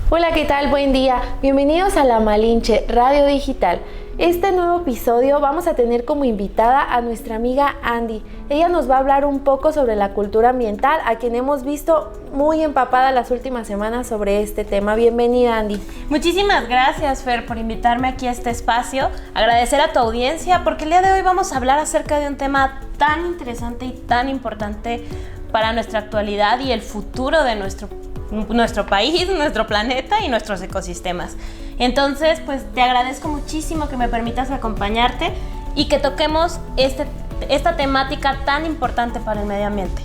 Hola, ¿qué tal? Buen día. Bienvenidos a La Malinche Radio Digital. Este nuevo episodio vamos a tener como invitada a nuestra amiga Andy. Ella nos va a hablar un poco sobre la cultura ambiental, a quien hemos visto muy empapada las últimas semanas sobre este tema. Bienvenida, Andy. Muchísimas gracias, Fer, por invitarme aquí a este espacio. Agradecer a tu audiencia porque el día de hoy vamos a hablar acerca de un tema tan interesante y tan importante para nuestra actualidad y el futuro de nuestro país, nuestro planeta y nuestros ecosistemas. Entonces, pues te agradezco muchísimo que me permitas acompañarte y que toquemos esta temática tan importante para el medio ambiente.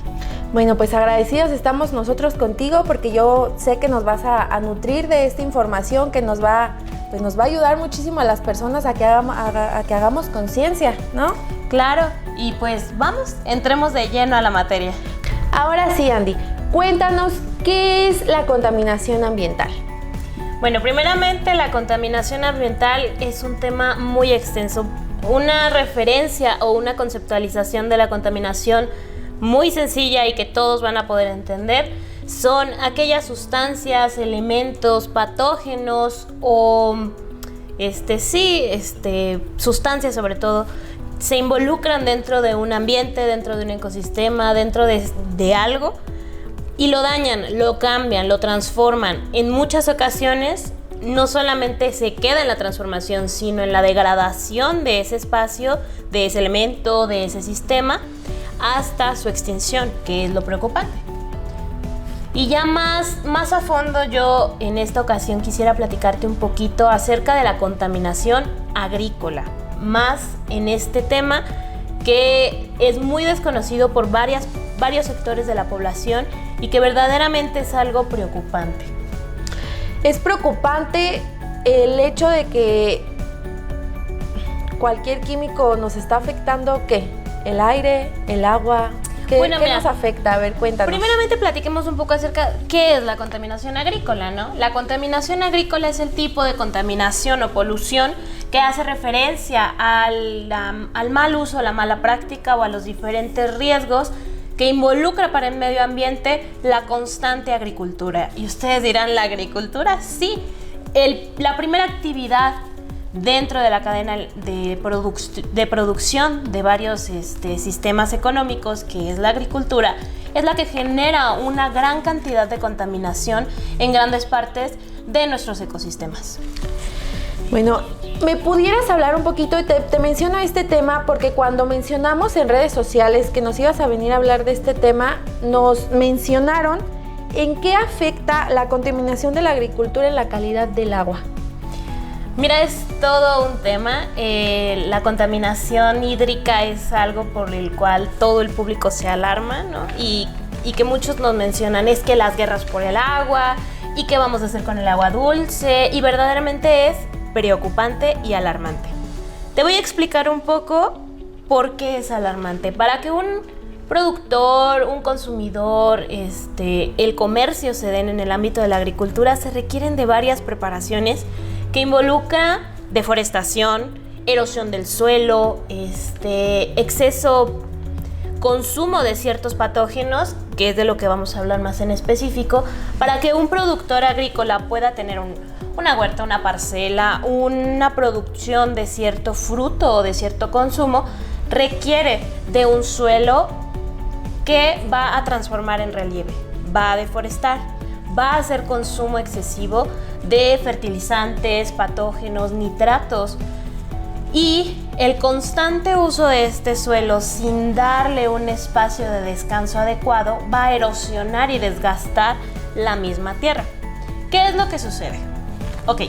Bueno, pues agradecidos estamos nosotros contigo porque yo sé que nos vas a nutrir de esta información que nos va a ayudar muchísimo a las personas a que hagamos conciencia, ¿no? Claro, y pues vamos, entremos de lleno a la materia. Ahora sí, Andy, cuéntanos qué es la contaminación ambiental. Bueno, primeramente la contaminación ambiental es un tema muy extenso. Una referencia o una conceptualización de la contaminación muy sencilla y que todos van a poder entender son aquellas sustancias, elementos, patógenos o sustancias sobre todo, se involucran dentro de un ambiente, dentro de un ecosistema, dentro de algo y lo dañan, lo cambian, lo transforman. En muchas ocasiones no solamente se queda en la transformación, sino en la degradación de ese espacio, de ese elemento, de ese sistema, hasta su extinción, que es lo preocupante. Y ya más a fondo, yo en esta ocasión quisiera platicarte un poquito acerca de la contaminación agrícola, más en este tema que es muy desconocido por varios sectores de la población y que verdaderamente es algo preocupante. Es preocupante el hecho de que cualquier químico nos está afectando, ¿qué? ¿El aire? ¿El agua? ¿Qué nos afecta? A ver, cuéntanos. Primeramente platiquemos un poco acerca de qué es la contaminación agrícola, ¿no? La contaminación agrícola es el tipo de contaminación o polución que hace referencia al mal uso, a la mala práctica o a los diferentes riesgos que involucra para el medio ambiente la constante agricultura. Y ustedes dirán, ¿la agricultura? Sí. La primera actividad dentro de la cadena de producción de varios sistemas económicos, que es la agricultura, es la que genera una gran cantidad de contaminación en grandes partes de nuestros ecosistemas. Bueno, ¿me pudieras hablar un poquito? Te menciono este tema porque cuando mencionamos en redes sociales que nos ibas a venir a hablar de este tema, nos mencionaron en qué afecta la contaminación de la agricultura en la calidad del agua. Mira, es todo un tema. La contaminación hídrica es algo por el cual todo el público se alarma, ¿no? Y que muchos nos mencionan, es que las guerras por el agua y qué vamos a hacer con el agua dulce, y verdaderamente es preocupante y alarmante. Te voy a explicar un poco por qué es alarmante. Para que un productor, un consumidor, el comercio se den en el ámbito de la agricultura, se requieren de varias preparaciones que involucra deforestación, erosión del suelo, exceso consumo de ciertos patógenos, que es de lo que vamos a hablar más en específico, para que un productor agrícola pueda tener una huerta, una parcela, una producción de cierto fruto o de cierto consumo, requiere de un suelo que va a transformar en relieve, va a deforestar, va a hacer consumo excesivo de fertilizantes, patógenos, nitratos, y el constante uso de este suelo sin darle un espacio de descanso adecuado va a erosionar y desgastar la misma tierra. ¿Qué es lo que sucede? Ok,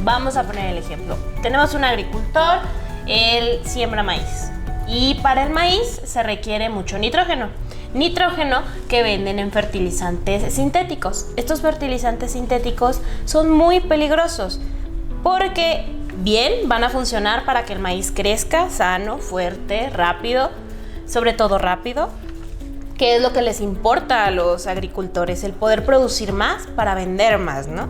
vamos a poner el ejemplo. Tenemos un agricultor, él siembra maíz y para el maíz se requiere mucho nitrógeno. Nitrógeno que venden en fertilizantes sintéticos. Estos fertilizantes sintéticos son muy peligrosos porque bien van a funcionar para que el maíz crezca sano, fuerte, rápido, sobre todo rápido, que es lo que les importa a los agricultores, el poder producir más para vender más, ¿no?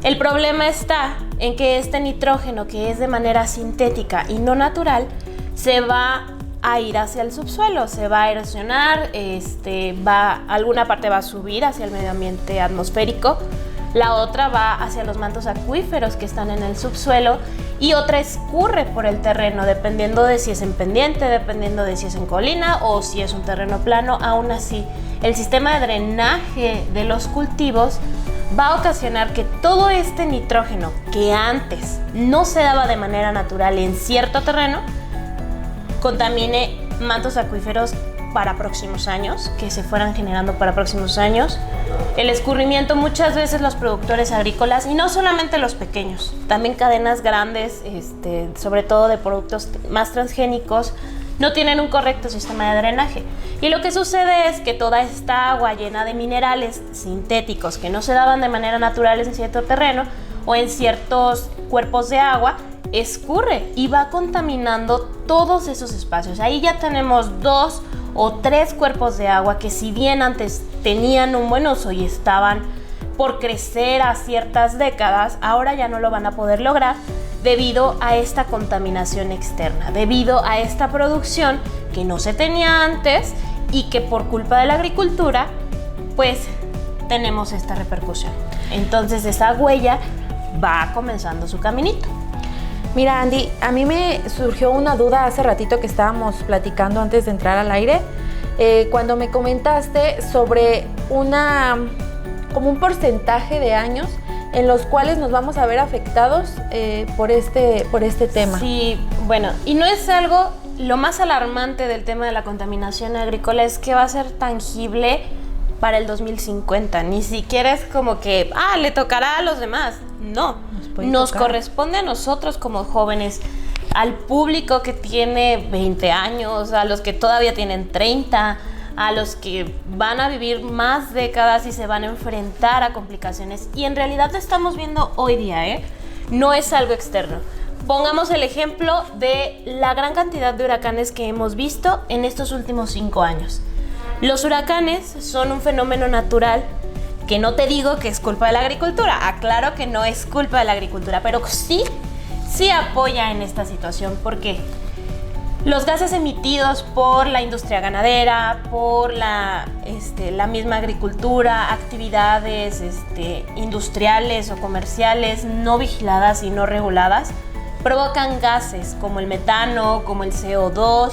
El problema está en que este nitrógeno, que es de manera sintética y no natural, se va a ir hacia el subsuelo, se va a erosionar, alguna parte va a subir hacia el medio ambiente atmosférico, la otra va hacia los mantos acuíferos que están en el subsuelo y otra escurre por el terreno, dependiendo de si es en pendiente, dependiendo de si es en colina o si es un terreno plano. Aún así, el sistema de drenaje de los cultivos va a ocasionar que todo este nitrógeno que antes no se daba de manera natural en cierto terreno, contamine mantos acuíferos para próximos años, que se fueran generando para próximos años. El escurrimiento, muchas veces los productores agrícolas, y no solamente los pequeños, también cadenas grandes, sobre todo de productos más transgénicos, no tienen un correcto sistema de drenaje. Y lo que sucede es que toda esta agua llena de minerales sintéticos que no se daban de manera natural en cierto terreno o en ciertos cuerpos de agua, escurre y va contaminando todos esos espacios. Ahí ya tenemos 2 o 3 cuerpos de agua que, si bien antes tenían un buen uso y estaban por crecer a ciertas décadas, ahora ya no lo van a poder lograr debido a esta contaminación externa, debido a esta producción que no se tenía antes y que por culpa de la agricultura pues tenemos esta repercusión. Entonces esa huella va comenzando su caminito. Mira, Andy, a mí me surgió una duda hace ratito que estábamos platicando antes de entrar al aire, cuando me comentaste sobre como un porcentaje de años en los cuales nos vamos a ver afectados por este tema. Sí, bueno, y no es algo, lo más alarmante del tema de la contaminación agrícola es que va a ser tangible para el 2050, ni siquiera es como que, le tocará a los demás, no, nos corresponde a nosotros como jóvenes, al público que tiene 20 años, a los que todavía tienen 30, a los que van a vivir más décadas y se van a enfrentar a complicaciones. Y en realidad lo estamos viendo hoy día, no es algo externo. Pongamos el ejemplo de la gran cantidad de huracanes que hemos visto en estos últimos 5 años. Los huracanes son un fenómeno natural que no te digo que es culpa de la agricultura, aclaro que no es culpa de la agricultura, pero sí apoya en esta situación, porque los gases emitidos por la industria ganadera, por la misma agricultura, actividades industriales o comerciales no vigiladas y no reguladas, provocan gases como el metano, como el CO2,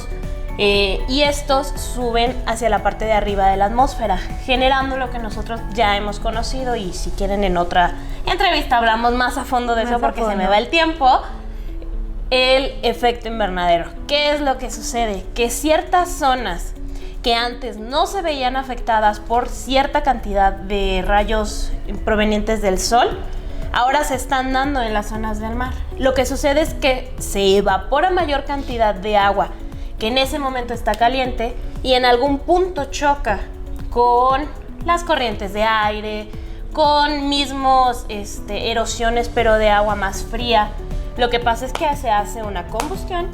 y estos suben hacia la parte de arriba de la atmósfera, generando lo que nosotros ya hemos conocido, y si quieren en otra entrevista hablamos más a fondo de eso porque se me va el tiempo. El efecto invernadero. ¿Qué es lo que sucede? Que ciertas zonas que antes no se veían afectadas por cierta cantidad de rayos provenientes del sol, ahora se están dando en las zonas del mar. Lo que sucede es que se evapora mayor cantidad de agua que en ese momento está caliente y en algún punto choca con las corrientes de aire, con mismos erosiones pero de agua más fría. Lo que pasa es que se hace una combustión,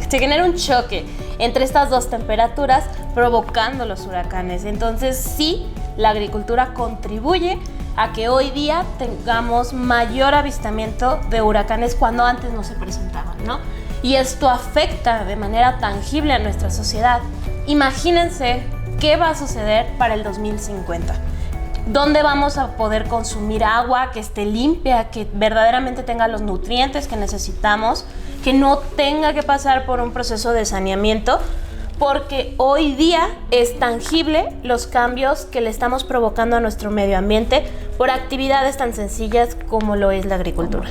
se genera un choque entre estas dos temperaturas provocando los huracanes. Entonces sí, la agricultura contribuye a que hoy día tengamos mayor avistamiento de huracanes cuando antes no se presentaban, ¿no? Y esto afecta de manera tangible a nuestra sociedad. Imagínense qué va a suceder para el 2050. ¿Dónde vamos a poder consumir agua que esté limpia, que verdaderamente tenga los nutrientes que necesitamos, que no tenga que pasar por un proceso de saneamiento? Porque hoy día es tangible los cambios que le estamos provocando a nuestro medio ambiente por actividades tan sencillas como lo es la agricultura.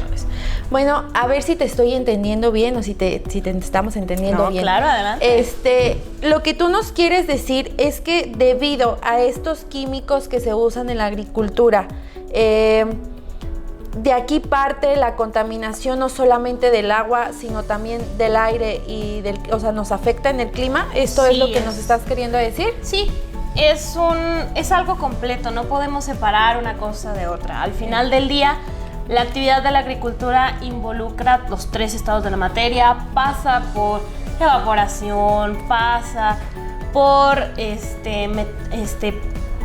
Bueno, a ver si te estoy entendiendo bien o si te estamos entendiendo bien. Claro, adelante. Lo que tú nos quieres decir es que debido a estos químicos que se usan en la agricultura, de aquí parte la contaminación no solamente del agua, sino también del aire y nos afecta en el clima. ¿Esto es lo que nos estás queriendo decir? Sí, es algo completo, no podemos separar una cosa de otra. Al final del día, la actividad de la agricultura involucra los 3 estados de la materia, pasa por evaporación, pasa por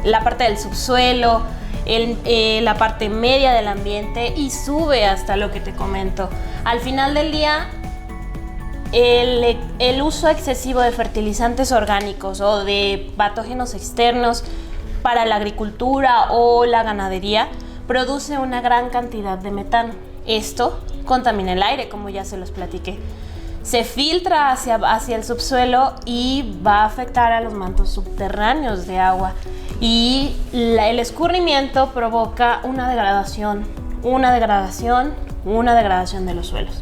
la parte del subsuelo, la parte media del ambiente y sube hasta lo que te comento. Al final del día, el uso excesivo de fertilizantes orgánicos o de patógenos externos para la agricultura o la ganadería produce una gran cantidad de metano. Esto contamina el aire, como ya se los platiqué. Se filtra hacia el subsuelo y va a afectar a los mantos subterráneos de agua. Y el escurrimiento provoca una degradación de los suelos.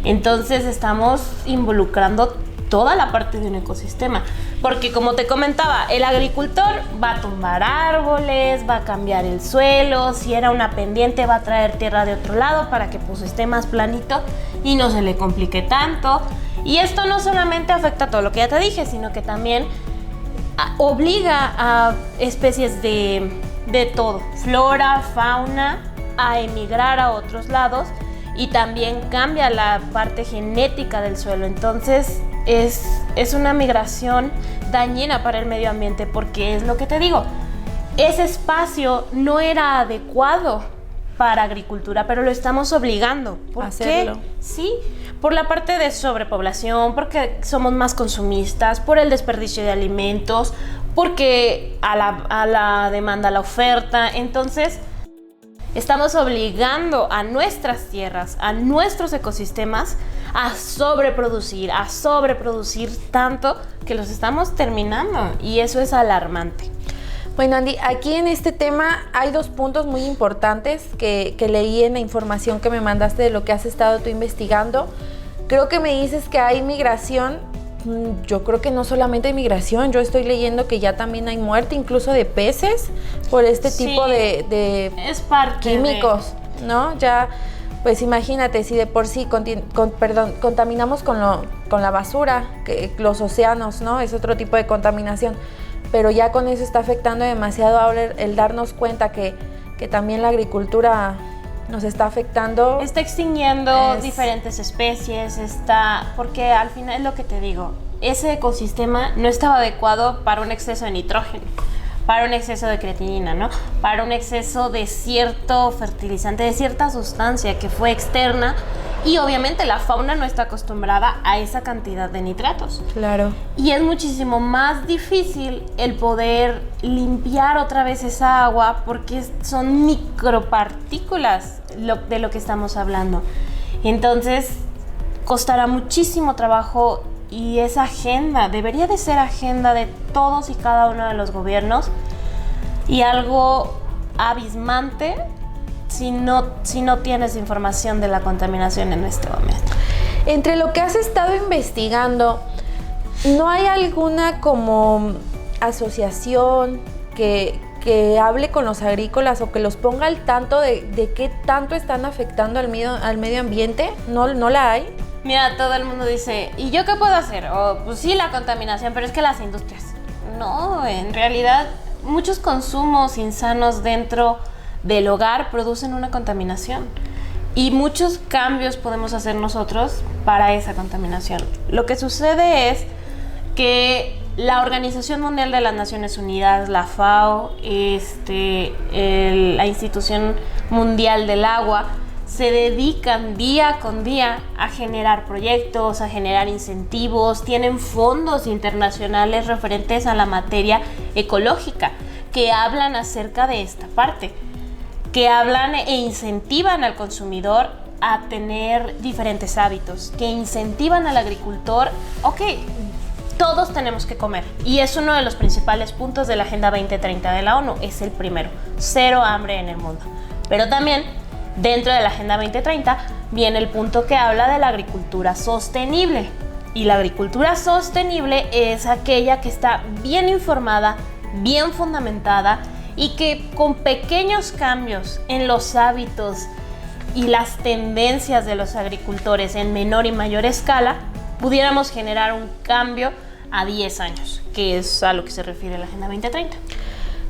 Entonces estamos involucrando toda la parte de un ecosistema, porque como te comentaba, el agricultor va a tumbar árboles, va a cambiar el suelo, si era una pendiente va a traer tierra de otro lado para que pues esté más planito y no se le complique tanto. Y esto no solamente afecta a todo lo que ya te dije, sino que también obliga a especies de todo, flora, fauna, a emigrar a otros lados, y también cambia la parte genética del suelo. Entonces es una migración dañina para el medio ambiente, porque es lo que te digo, ese espacio no era adecuado para agricultura, pero lo estamos obligando. ¿Por hacerlo? qué? Sí, por la parte de sobrepoblación, porque somos más consumistas, por el desperdicio de alimentos, porque a la demanda, a la oferta. Entonces estamos obligando a nuestras tierras, a nuestros ecosistemas a sobreproducir tanto que los estamos terminando, y eso es alarmante. Bueno, Andy, aquí en este tema hay dos puntos muy importantes que leí en la información que me mandaste de lo que has estado tú investigando. Creo que me dices que hay migración. Yo creo que no solamente hay migración, yo estoy leyendo que ya también hay muerte incluso de peces por este tipo de es parte químicos, ¿no? Ya, pues imagínate, si de por sí contaminamos con la basura, que los océanos, ¿no? Es otro tipo de contaminación, pero ya con eso está afectando demasiado ahora el darnos cuenta que también la agricultura nos está afectando. Está extinguiendo diferentes especies, porque al final es lo que te digo, ese ecosistema no estaba adecuado para un exceso de nitrógeno, para un exceso de creatinina, ¿no? Para un exceso de cierto fertilizante, de cierta sustancia que fue externa, y obviamente la fauna no está acostumbrada a esa cantidad de nitratos. Claro. Y es muchísimo más difícil el poder limpiar otra vez esa agua, porque son micropartículas de lo que estamos hablando. Entonces costará muchísimo trabajo, y esa agenda debería de ser agenda de todos y cada uno de los gobiernos, y algo abismante si no tienes información de la contaminación en este momento. Entre lo que has estado investigando, ¿no hay alguna como asociación que hable con los agrícolas o que los ponga al tanto de qué tanto están afectando al medio ambiente? ¿No la hay? Mira, todo el mundo dice, ¿y yo qué puedo hacer? Pues sí, la contaminación, pero es que las industrias. No, en realidad muchos consumos insanos dentro del hogar producen una contaminación, y muchos cambios podemos hacer nosotros para esa contaminación. Lo que sucede es que la Organización Mundial de las Naciones Unidas, la FAO, la Institución Mundial del Agua, se dedican día con día a generar proyectos, a generar incentivos, tienen fondos internacionales referentes a la materia ecológica que hablan acerca de esta parte, que hablan e incentivan al consumidor a tener diferentes hábitos, que incentivan al agricultor. Ok, todos tenemos que comer, y es uno de los principales puntos de la Agenda 2030 de la ONU, es el primero, 0 hambre en el mundo. Pero también dentro de la Agenda 2030 viene el punto que habla de la agricultura sostenible, y la agricultura sostenible es aquella que está bien informada, bien fundamentada, y que con pequeños cambios en los hábitos y las tendencias de los agricultores en menor y mayor escala, pudiéramos generar un cambio a 10 años, que es a lo que se refiere la Agenda 2030.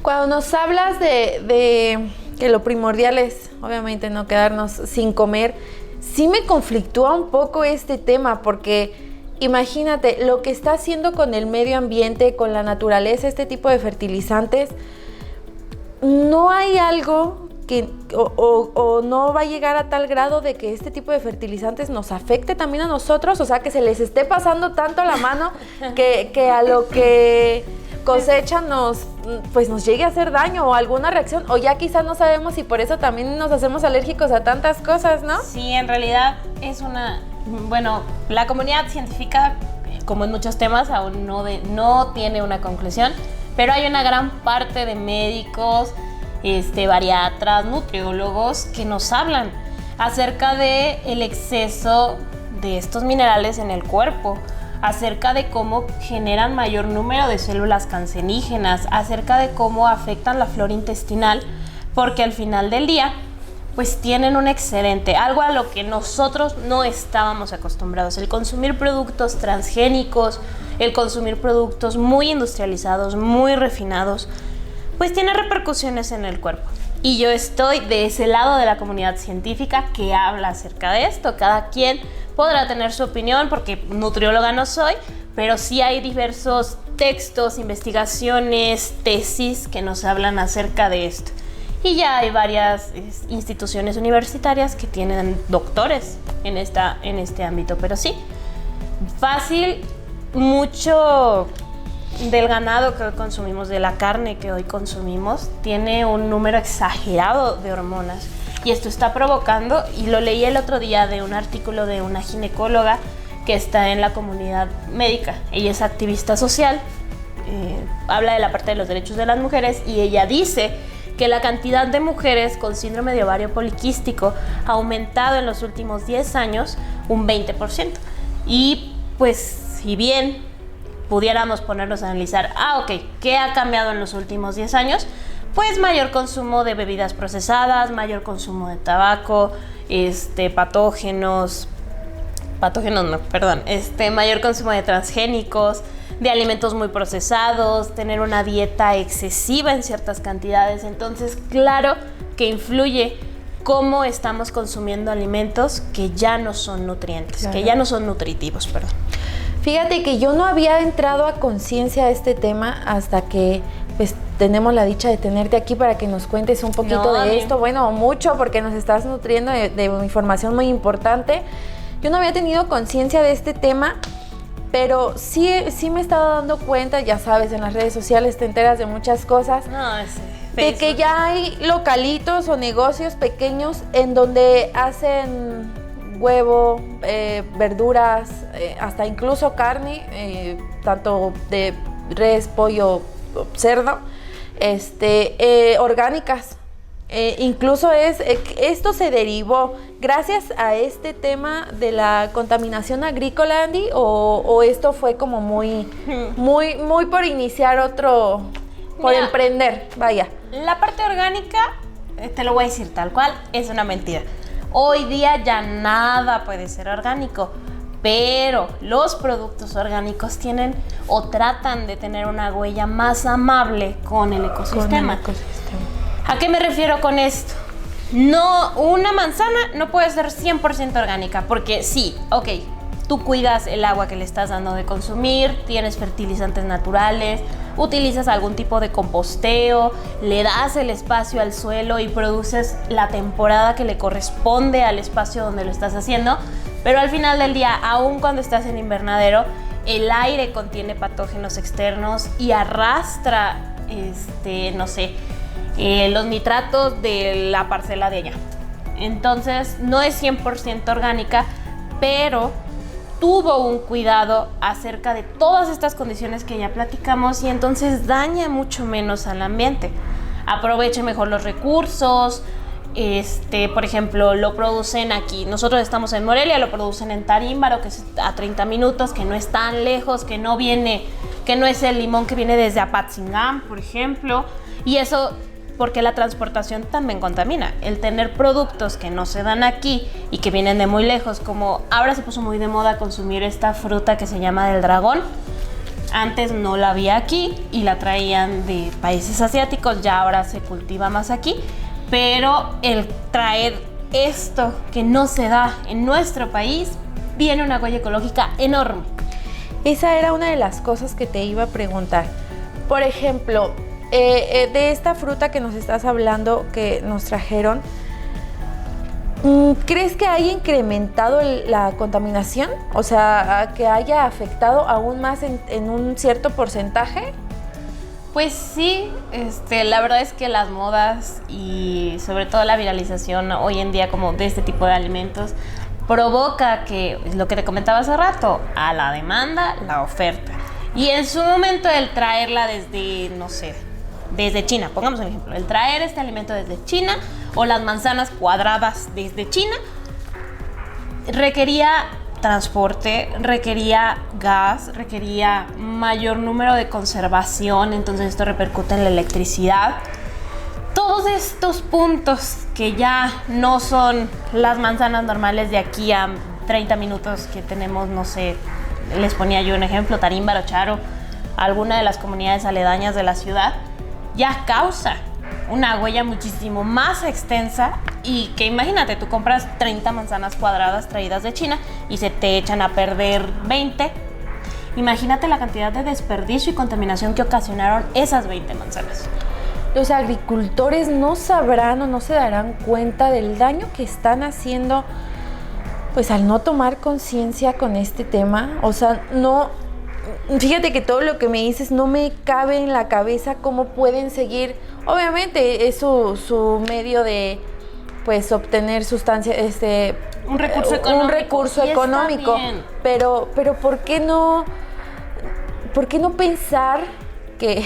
Cuando nos hablas de que lo primordial es, obviamente, no quedarnos sin comer, sí me conflictúa un poco este tema, porque imagínate lo que está haciendo con el medio ambiente, con la naturaleza, este tipo de fertilizantes. No hay algo o no va a llegar a tal grado de que este tipo de fertilizantes nos afecte también a nosotros? O sea, que se les esté pasando tanto la mano que a lo que cosechan nos llegue a hacer daño o alguna reacción, o ya quizás no sabemos y por eso también nos hacemos alérgicos a tantas cosas, ¿no? Sí, en realidad es la comunidad científica, como en muchos temas, aún no tiene una conclusión, pero hay una gran parte de médicos, bariatras, nutriólogos que nos hablan acerca de el exceso de estos minerales en el cuerpo, acerca de cómo generan mayor número de células cancerígenas, acerca de cómo afectan la flora intestinal, porque al final del día pues tienen un excedente, algo a lo que nosotros no estábamos acostumbrados. El consumir productos transgénicos, el consumir productos muy industrializados, muy refinados, pues tiene repercusiones en el cuerpo. Y yo estoy de ese lado de la comunidad científica que habla acerca de esto. Cada quien podrá tener su opinión, porque nutrióloga no soy, pero sí hay diversos textos, investigaciones, tesis que nos hablan acerca de esto. Y ya hay varias instituciones universitarias que tienen doctores en este ámbito. Pero sí, fácil, mucho del ganado que hoy consumimos, de la carne que hoy consumimos, tiene un número exagerado de hormonas. Y esto está provocando, y lo leí el otro día de un artículo de una ginecóloga que está en la comunidad médica. Ella es activista social, habla de la parte de los derechos de las mujeres, y ella dice que la cantidad de mujeres con síndrome de ovario poliquístico ha aumentado en los últimos 10 años un 20%. Y pues, si bien pudiéramos ponernos a analizar, ¿qué ha cambiado en los últimos 10 años? Pues mayor consumo de bebidas procesadas, mayor consumo de tabaco, mayor consumo de transgénicos, de alimentos muy procesados, tener una dieta excesiva en ciertas cantidades. Entonces, claro que influye cómo estamos consumiendo alimentos que ya no son nutrientes, claro, que ya no son nutritivos, perdón. Fíjate que yo no había entrado a conciencia de este tema hasta que pues tenemos la dicha de tenerte aquí para que nos cuentes un poquito de esto, mucho, porque nos estás nutriendo de información muy importante. Yo no había tenido conciencia de este tema, pero sí me he estado dando cuenta, ya sabes, en las redes sociales te enteras de muchas cosas, de que ya hay localitos o negocios pequeños en donde hacen huevo, verduras, hasta incluso carne, tanto de res, pollo, cerdo, orgánicas. Incluso esto se derivó gracias a este tema de la contaminación agrícola, Andy, o esto fue como muy por iniciar por emprender, vaya. La parte orgánica, te lo voy a decir tal cual, es una mentira. Hoy día ya nada puede ser orgánico, pero los productos orgánicos tienen o tratan de tener una huella más amable con el ecosistema. ¿A qué me refiero con esto? No, una manzana no puede ser 100% orgánica, porque sí, tú cuidas el agua que le estás dando de consumir, tienes fertilizantes naturales, utilizas algún tipo de composteo, le das el espacio al suelo y produces la temporada que le corresponde al espacio donde lo estás haciendo, pero al final del día, aun cuando estás en invernadero, el aire contiene patógenos externos y arrastra, los nitratos de la parcela de allá. Entonces, no es 100% orgánica, pero tuvo un cuidado acerca de todas estas condiciones que ya platicamos, y entonces daña mucho menos al ambiente. Aproveche mejor los recursos. Por ejemplo, lo producen aquí. Nosotros estamos en Morelia, lo producen en Tarímbaro, que es a 30 minutos, que no es tan lejos, que no es el limón que viene desde Apatzingán, por ejemplo. Y eso porque la transportación también contamina. El tener productos que no se dan aquí y que vienen de muy lejos, como ahora se puso muy de moda consumir esta fruta que se llama del dragón. Antes no la había aquí y la traían de países asiáticos, ya ahora se cultiva más aquí. Pero el traer esto que no se da en nuestro país tiene una huella ecológica enorme. Esa era una de las cosas que te iba a preguntar. Por ejemplo, de esta fruta que nos estás hablando, que nos trajeron, ¿crees que haya incrementado la contaminación? O sea, que haya afectado aún más en un cierto porcentaje. Pues sí, la verdad es que las modas y sobre todo la viralización hoy en día como de este tipo de alimentos provoca que, lo que te comentaba hace rato, a la demanda, la oferta. Y en su momento el traerla desde, no sé, desde China, pongamos un ejemplo, el traer este alimento desde China o las manzanas cuadradas desde China requería transporte, requería gas, requería mayor número de conservación, entonces esto repercute en la electricidad. Todos estos puntos que ya no son las manzanas normales de aquí a 30 minutos que tenemos, no sé, les ponía yo un ejemplo, Tarímbaro, Charo, alguna de las comunidades aledañas de la ciudad, ya causa una huella muchísimo más extensa y que imagínate, tú compras 30 manzanas cuadradas traídas de China y se te echan a perder 20. Imagínate la cantidad de desperdicio y contaminación que ocasionaron esas 20 manzanas. Los agricultores no sabrán o no se darán cuenta del daño que están haciendo, pues al no tomar conciencia con este tema. O sea, no, fíjate que todo lo que me dices no me cabe en la cabeza cómo pueden seguir. Obviamente es su medio de, pues, obtener sustancias, un recurso económico. Un recurso económico. Pero ¿por qué no pensar que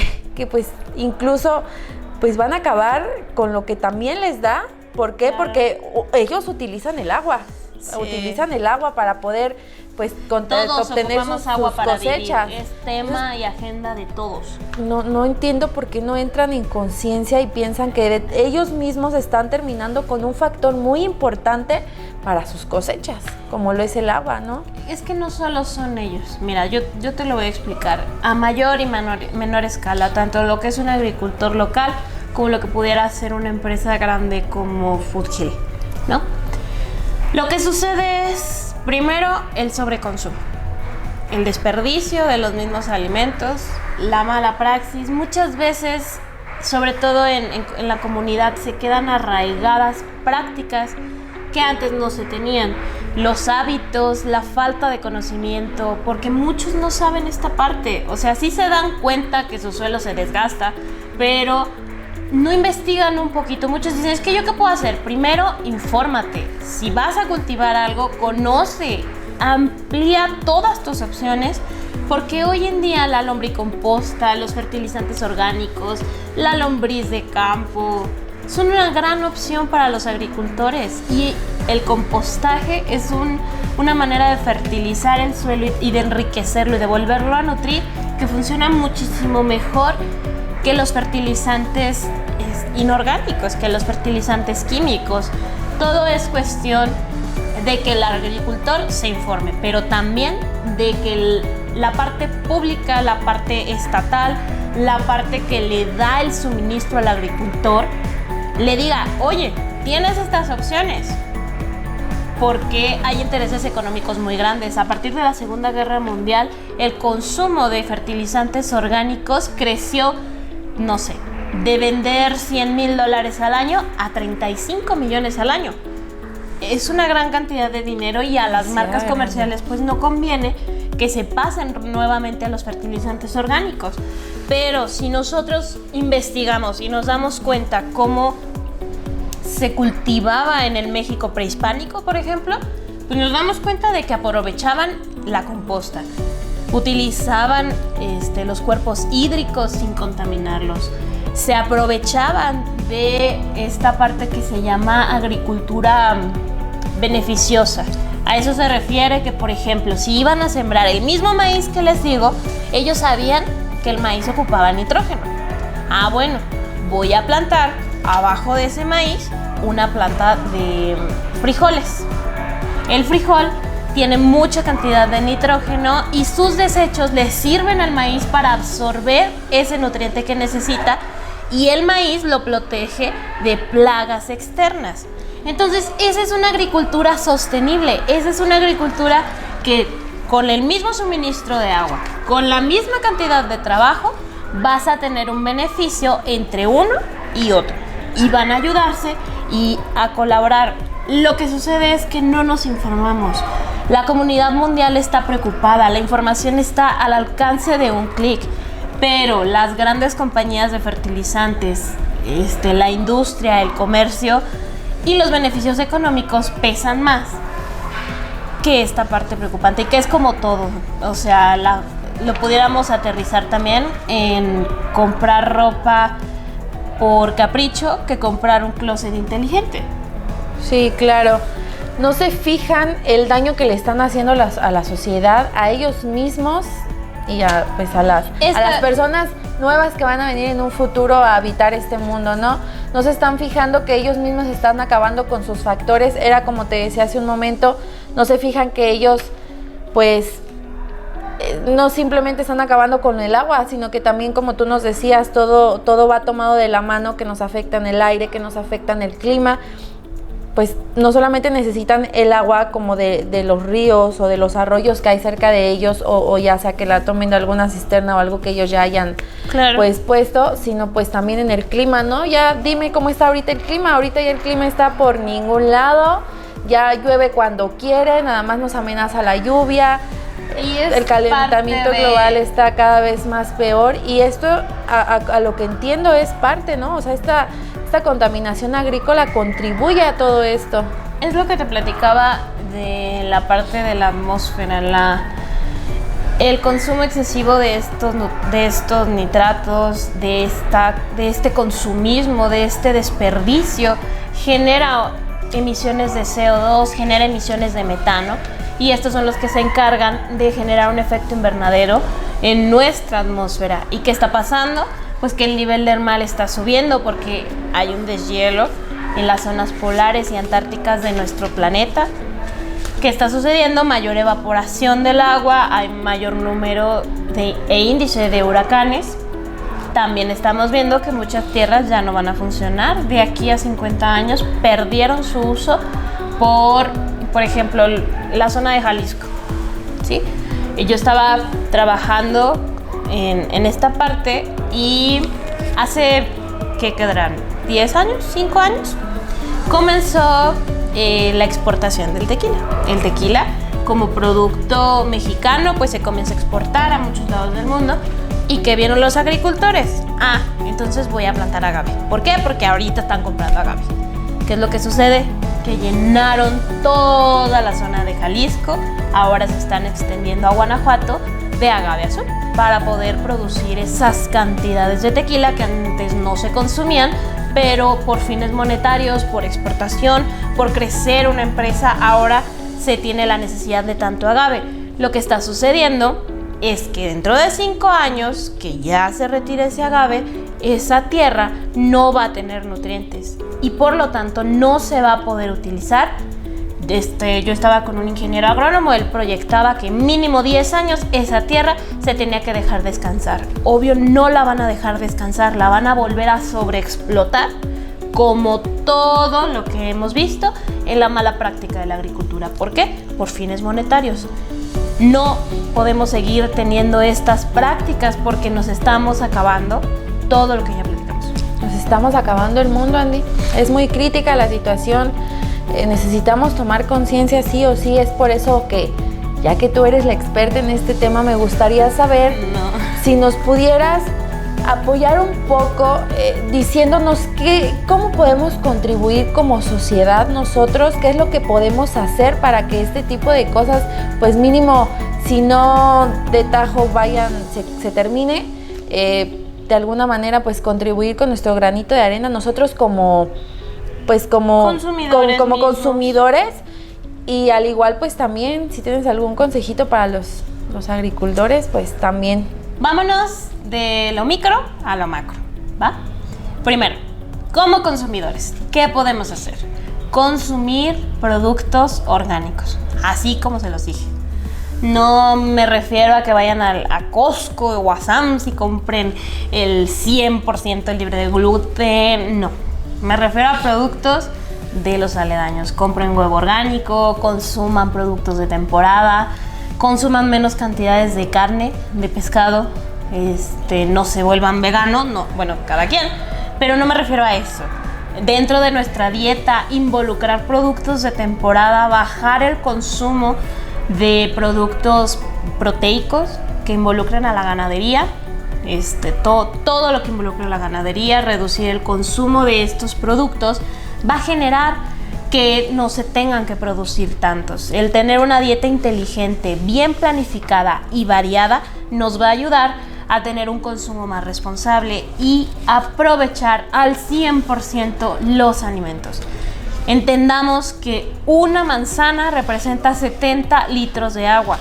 pues incluso pues van a acabar con lo que también les da? ¿Por qué? Claro. Porque ellos utilizan el agua. Sí. Utilizan el agua para poder, pues, obtener sus agua para cosechas. Vivir. Es tema y agenda de todos. No entiendo por qué no entran en conciencia y piensan que ellos mismos están terminando con un factor muy importante para sus cosechas, como lo es el agua, ¿no? Es que no solo son ellos. Mira, yo te lo voy a explicar. A mayor y menor escala, tanto lo que es un agricultor local como lo que pudiera ser una empresa grande como Food Hill, ¿no? Lo que sucede es, primero, el sobreconsumo, el desperdicio de los mismos alimentos, la mala praxis. Muchas veces, sobre todo en la comunidad, se quedan arraigadas prácticas que antes no se tenían. Los hábitos, la falta de conocimiento, porque muchos no saben esta parte. O sea, sí se dan cuenta que su suelo se desgasta, pero no investigan un poquito. Muchos dicen, es que ¿yo qué puedo hacer? Primero, infórmate. Si vas a cultivar algo, conoce, amplía todas tus opciones, porque hoy en día la lombricomposta, los fertilizantes orgánicos, la lombriz de campo, son una gran opción para los agricultores. Y el compostaje es una manera de fertilizar el suelo y de enriquecerlo y de volverlo a nutrir, que funciona muchísimo mejor que los fertilizantes inorgánicos, que los fertilizantes químicos. Todo es cuestión de que el agricultor se informe, pero también de que la parte pública, la parte estatal, la parte que le da el suministro al agricultor, le diga, oye, tienes estas opciones, porque hay intereses económicos muy grandes. A partir de la Segunda Guerra Mundial, el consumo de fertilizantes orgánicos creció, no sé, de vender $100,000 al año a 35 millones al año. Es una gran cantidad de dinero y a las marcas comerciales pues no conviene que se pasen nuevamente a los fertilizantes orgánicos. Pero si nosotros investigamos y nos damos cuenta cómo se cultivaba en el México prehispánico, por ejemplo, pues nos damos cuenta de que aprovechaban la composta, utilizaban los cuerpos hídricos sin contaminarlos, se aprovechaban de esta parte que se llama agricultura beneficiosa. A eso se refiere que, por ejemplo, si iban a sembrar el mismo maíz que les digo, ellos sabían que el maíz ocupaba nitrógeno. Ah, bueno, voy a plantar abajo de ese maíz una planta de frijoles. El frijol tiene mucha cantidad de nitrógeno y sus desechos le sirven al maíz para absorber ese nutriente que necesita, y el maíz lo protege de plagas externas. Entonces, esa es una agricultura sostenible, esa es una agricultura que con el mismo suministro de agua, con la misma cantidad de trabajo, vas a tener un beneficio entre uno y otro. Y van a ayudarse y a colaborar. Lo que sucede es que no nos informamos. La comunidad mundial está preocupada, la información está al alcance de un clic, pero las grandes compañías de fertilizantes, la industria, el comercio y los beneficios económicos pesan más que esta parte preocupante, y que es como todo. O sea, lo pudiéramos aterrizar también en comprar ropa por capricho que comprar un closet inteligente. Sí, claro. No se fijan el daño que le están haciendo a la sociedad, a ellos mismos y a las personas nuevas que van a venir en un futuro a habitar este mundo, ¿no? No se están fijando que ellos mismos están acabando con sus factores. Era como te decía hace un momento, no se fijan que ellos, pues, no simplemente están acabando con el agua, sino que también, como tú nos decías, todo va tomado de la mano, que nos afecta en el aire, que nos afecta en el clima. Pues no solamente necesitan el agua como de los ríos o de los arroyos que hay cerca de ellos, o ya sea que la tomen de alguna cisterna o algo que ellos ya hayan pues puesto, sino pues también en el clima, ¿no? Ya dime cómo está ahorita el clima. Ahorita ya el clima está por ningún lado, ya llueve cuando quiere, nada más nos amenaza la lluvia. Y el calentamiento global está cada vez más peor, y esto a lo que entiendo es parte, ¿no? O sea, esta contaminación agrícola contribuye a todo esto. Es lo que te platicaba de la parte de la atmósfera, el consumo excesivo de estos nitratos, de este consumismo, de este desperdicio, genera emisiones de CO2, genera emisiones de metano, y estos son los que se encargan de generar un efecto invernadero en nuestra atmósfera. ¿Y qué está pasando? Pues que el nivel del mar está subiendo porque hay un deshielo en las zonas polares y antárticas de nuestro planeta. ¿Qué está sucediendo? Mayor evaporación del agua, hay mayor número e índice de huracanes. También estamos viendo que muchas tierras ya no van a funcionar. De aquí a 50 años perdieron su uso por ejemplo, la zona de Jalisco, ¿sí? Yo estaba trabajando en esta parte, y hace, ¿qué quedarán? ¿10 años? ¿5 años? Comenzó la exportación del tequila. El tequila, como producto mexicano, pues se comienza a exportar a muchos lados del mundo. ¿Y qué vieron los agricultores? Entonces voy a plantar agave. ¿Por qué? Porque ahorita están comprando agave. ¿Qué es lo que sucede? Que llenaron toda la zona de Jalisco, ahora se están extendiendo a Guanajuato, de agave azul, para poder producir esas cantidades de tequila que antes no se consumían, pero por fines monetarios, por exportación, por crecer una empresa, ahora se tiene la necesidad de tanto agave. Lo que está sucediendo es que dentro de 5 años, que ya se retire ese agave, esa tierra no va a tener nutrientes y por lo tanto no se va a poder utilizar. Yo estaba con un ingeniero agrónomo, él proyectaba que mínimo 10 años esa tierra se tenía que dejar descansar. Obvio, no la van a dejar descansar, la van a volver a sobreexplotar, como todo lo que hemos visto en la mala práctica de la agricultura. ¿Por qué? Por fines monetarios. No podemos seguir teniendo estas prácticas porque nos estamos acabando todo lo que ya platicamos. Nos estamos acabando el mundo, Andy. Es muy crítica la situación. Necesitamos tomar conciencia sí o sí. Es por eso que, ya que tú eres la experta en este tema, me gustaría saber si nos pudieras apoyar un poco diciéndonos cómo podemos contribuir como sociedad nosotros, qué es lo que podemos hacer para que este tipo de cosas, pues mínimo, si no de tajo se termine, de alguna manera pues contribuir con nuestro granito de arena nosotros como consumidores, y al igual pues también si tienes algún consejito para los agricultores, pues también. Vámonos de lo micro a lo macro, ¿va? Primero, como consumidores, ¿qué podemos hacer? Consumir productos orgánicos, así como se los dije. No me refiero a que vayan a Costco o a Sam's y compren el 100% libre de gluten, no. Me refiero a productos de los aledaños. Compren huevo orgánico, consuman productos de temporada, consuman menos cantidades de carne, de pescado, no se vuelvan veganos, no, bueno, cada quien, pero no me refiero a eso. Dentro de nuestra dieta, involucrar productos de temporada, bajar el consumo de productos proteicos que involucren a la ganadería, todo lo que involucre a la ganadería, reducir el consumo de estos productos va a generar que no se tengan que producir tantos. El tener una dieta inteligente, bien planificada y variada nos va a ayudar a tener un consumo más responsable y aprovechar al 100% los alimentos. Entendamos que una manzana representa 70 litros de agua.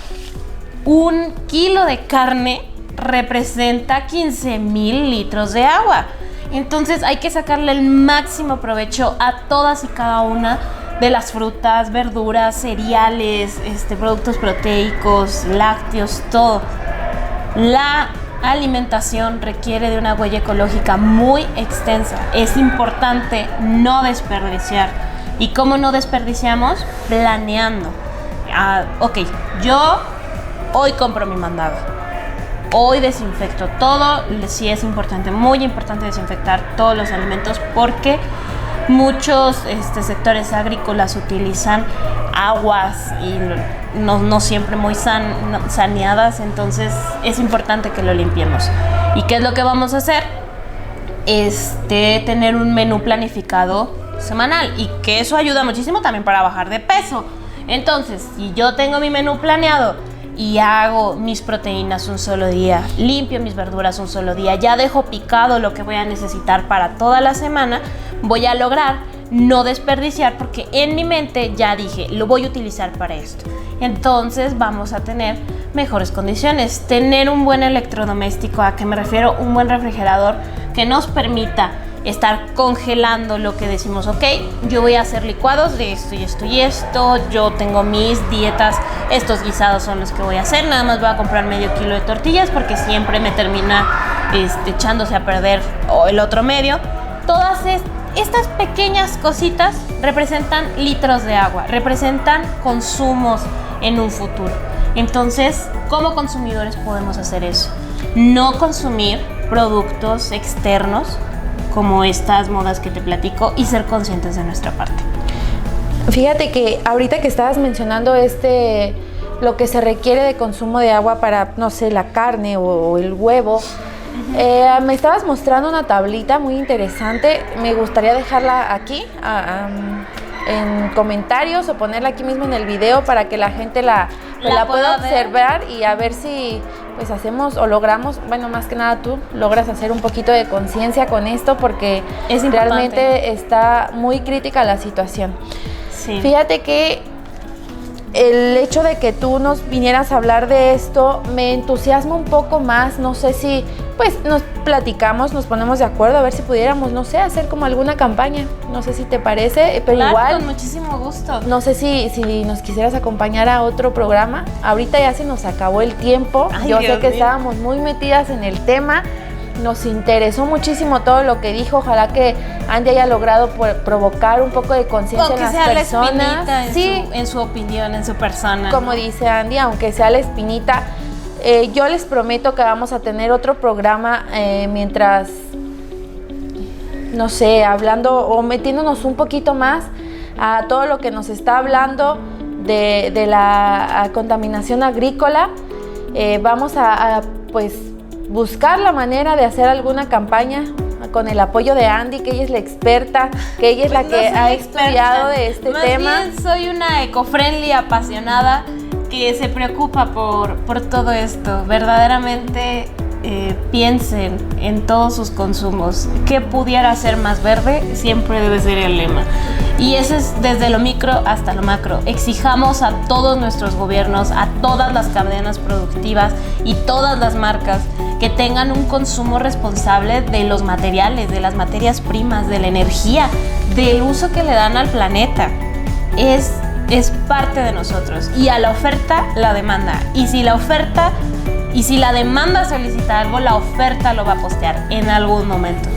Un kilo de carne representa 15,000 litros de agua. Entonces hay que sacarle el máximo provecho a todas y cada una de las frutas, verduras, cereales, productos proteicos, lácteos, todo. La alimentación requiere de una huella ecológica muy extensa. Es importante no desperdiciar. ¿Y cómo no desperdiciamos? Planeando. Ok, yo hoy compro mi mandado. Hoy desinfecto todo. Sí es importante, muy importante desinfectar todos los alimentos porque muchos sectores agrícolas utilizan aguas y no siempre muy saneadas, entonces es importante que lo limpiemos. ¿Y qué es lo que vamos a hacer? Tener un menú planificado semanal y que eso ayuda muchísimo también para bajar de peso. Entonces, si yo tengo mi menú planeado y hago mis proteínas un solo día, limpio mis verduras un solo día, ya dejo picado lo que voy a necesitar para toda la semana, voy a lograr no desperdiciar porque en mi mente ya dije, lo voy a utilizar para esto. Entonces vamos a tener mejores condiciones. Tener un buen electrodoméstico, ¿a qué me refiero? Un buen refrigerador que nos permita estar congelando lo que decimos, ok, yo voy a hacer licuados de esto y esto y esto, yo tengo mis dietas, estos guisados son los que voy a hacer, nada más voy a comprar medio kilo de tortillas porque siempre me termina echándose a perder el otro medio. Todas estas pequeñas cositas representan litros de agua, representan consumos en un futuro. Entonces, como consumidores podemos hacer eso. No consumir productos externos como estas modas que te platico y ser conscientes de nuestra parte. Fíjate que ahorita que estabas mencionando lo que se requiere de consumo de agua para, no sé, la carne o el huevo, me estabas mostrando una tablita muy interesante. Me gustaría dejarla aquí en comentarios o ponerla aquí mismo en el video para que la gente la pueda observar y a ver si pues hacemos o logramos, bueno, más que nada tú logras hacer un poquito de conciencia con esto porque realmente está muy crítica la situación. Sí. Fíjate que el hecho de que tú nos vinieras a hablar de esto me entusiasma un poco más. No sé si pues nos platicamos, nos ponemos de acuerdo a ver si pudiéramos, no sé, hacer como alguna campaña. No sé si te parece, pero claro, igual con muchísimo gusto. No sé si nos quisieras acompañar a otro programa. Ahorita ya se nos acabó el tiempo. Yo sé que estábamos muy metidas en el tema. Nos interesó muchísimo todo lo que dijo. Ojalá que Andy haya logrado provocar un poco de conciencia en las personas. En su opinión, en su persona. Como dice Andy, aunque sea la espinita. Yo les prometo que vamos a tener otro programa mientras, no sé, hablando o metiéndonos un poquito más a todo lo que nos está hablando de la contaminación agrícola. Vamos a pues buscar la manera de hacer alguna campaña con el apoyo de Andy, que ella es la experta, que ella es la que ha estudiado de este tema. Más bien soy una eco-friendly apasionada que se preocupa por todo esto. Verdaderamente piensen en todos sus consumos. ¿Qué pudiera ser más verde? Siempre debe ser el lema. Y eso es desde lo micro hasta lo macro. Exijamos a todos nuestros gobiernos, a todas las cadenas productivas y todas las marcas que tengan un consumo responsable de los materiales, de las materias primas, de la energía, del uso que le dan al planeta. Es parte de nosotros. Y a la oferta, la demanda. Y si la demanda solicita algo, la oferta lo va a postear en algún momento.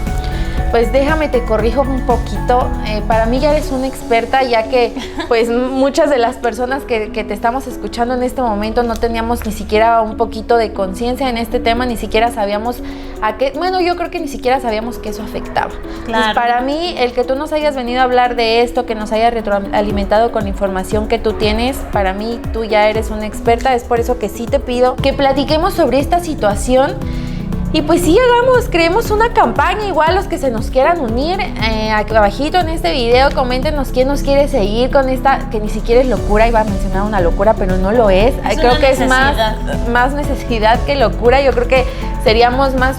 Pues déjame te corrijo un poquito. Para mí ya eres una experta, ya que pues muchas de las personas que te estamos escuchando en este momento no teníamos ni siquiera un poquito de conciencia en este tema, ni siquiera sabíamos a qué, bueno, yo creo que ni siquiera sabíamos que eso afectaba. Claro. Entonces, para mí, el que tú nos hayas venido a hablar de esto, que nos hayas retroalimentado con la información que tú tienes, para mí tú ya eres una experta. Es por eso que sí te pido que platiquemos sobre esta situación. Y pues sí, creemos una campaña, igual los que se nos quieran unir, aquí abajito en este video, coméntenos quién nos quiere seguir con esta, que ni siquiera es locura, iba a mencionar una locura, pero no lo es. Creo que es más necesidad que locura. Yo creo que estaríamos más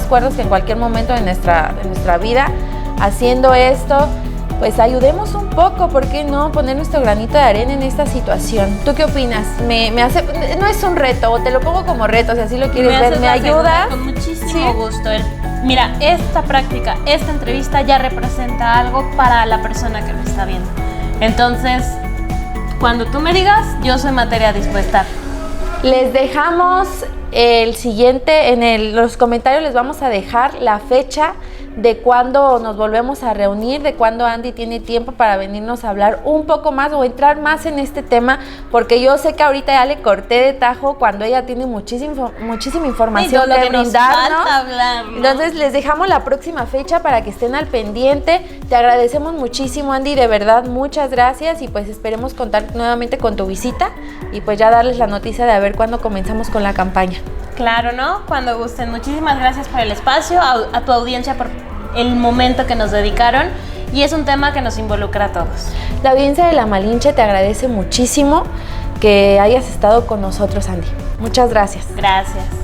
cuerdos que en cualquier momento de nuestra vida haciendo esto. Pues ayudemos un poco, ¿por qué no? Poner nuestro granito de arena en esta situación. ¿Tú qué opinas? No es un reto, o te lo pongo como reto, si así lo quieres ver, ¿me ayudas? Con muchísimo gusto. Mira, esta práctica, esta entrevista ya representa algo para la persona que lo está viendo. Entonces, cuando tú me digas, yo soy materia dispuesta. Les dejamos el siguiente, en los comentarios les vamos a dejar la fecha de cuándo nos volvemos a reunir, de cuándo Andy tiene tiempo para venirnos a hablar un poco más o entrar más en este tema, porque yo sé que ahorita ya le corté de tajo cuando ella tiene muchísima información que brindarnos. Hablar, ¿no? Entonces les dejamos la próxima fecha para que estén al pendiente. Te agradecemos muchísimo, Andy, de verdad, muchas gracias, y pues esperemos contar nuevamente con tu visita y pues ya darles la noticia de a ver cuándo comenzamos con la campaña. Claro, ¿no? Cuando gusten. Muchísimas gracias por el espacio, a tu audiencia por el momento que nos dedicaron, y es un tema que nos involucra a todos. La audiencia de La Malinche te agradece muchísimo que hayas estado con nosotros, Andy. Muchas gracias. Gracias.